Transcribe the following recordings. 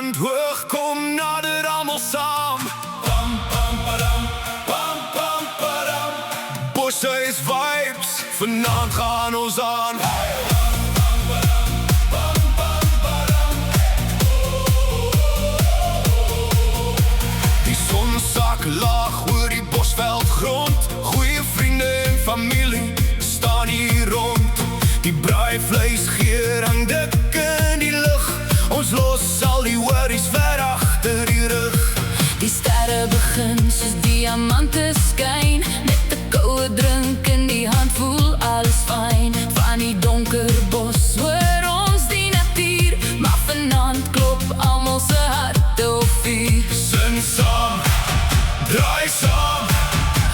land hoog, kom nader almal saam. Pam, pam, padam, pam, pam, padam. Boshuis vibes, vanaand gaan ons aan. Die son sak laag oor die bosveld grond. Goeie vriende en familie staan hier rond. Die braaivleis geur hang dik in die lug. Ons los al die worries ver agter die rug. Die sterre begin soos diamante skyn. Met 'n koue drink in die hand voel alles fyn. Van die donker bos hoor ons die natuur, maar vanaand klop almal se harte op vuur. Sing saam, draai saam,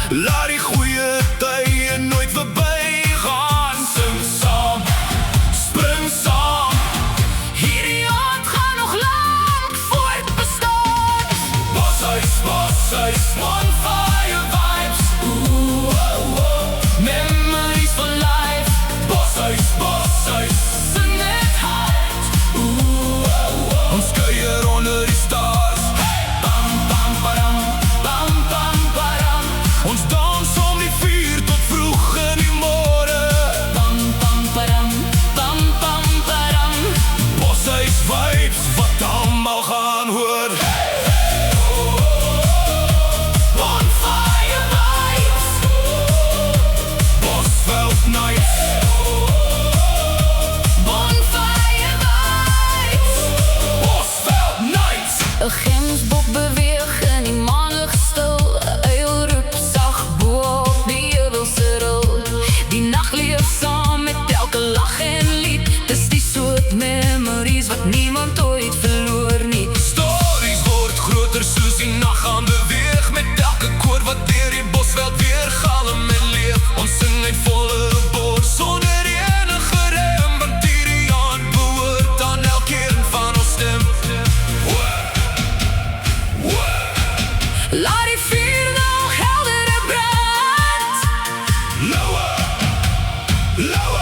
laat die goeie tye nooit verby gaan. Sing saam, spring saam, Hierdie aand gaan nog lank voortbestaan. Boshuis, bonfire vibes. Ooh, oh, oh. Memories for life. Boshuis, Sing dit hard. Ooh, oh, oh. ons kuier onder die stars. Bam, bam, padam, bam, bam, padam. Ons dans om die vuur tot vroeg in die môre. Bam, bam, padam, bam, bam, padam. Boshuis vibes, wat almal gaan hoor. Bonfire vibes. Bosveld nights, Bonfire vibes. Bosveld nights. 'n Gemsbok beweeg in die maanlig stil. 'n Uil roep sag bo op die heuwelse rol. Die nag leef saam met elke lag en lied. Dis die soort memories wat niemand ooit verloor nie. Stories word groter soos die nag gaan beweeg. Met elke koor wat deur die bosveld weer galm en leef. Ons sing uit volle bors sonder enige rem. Want hierdie aand behoort aan elkeen van ons stem. Laat die vuur nog helder brand. Lower, lower.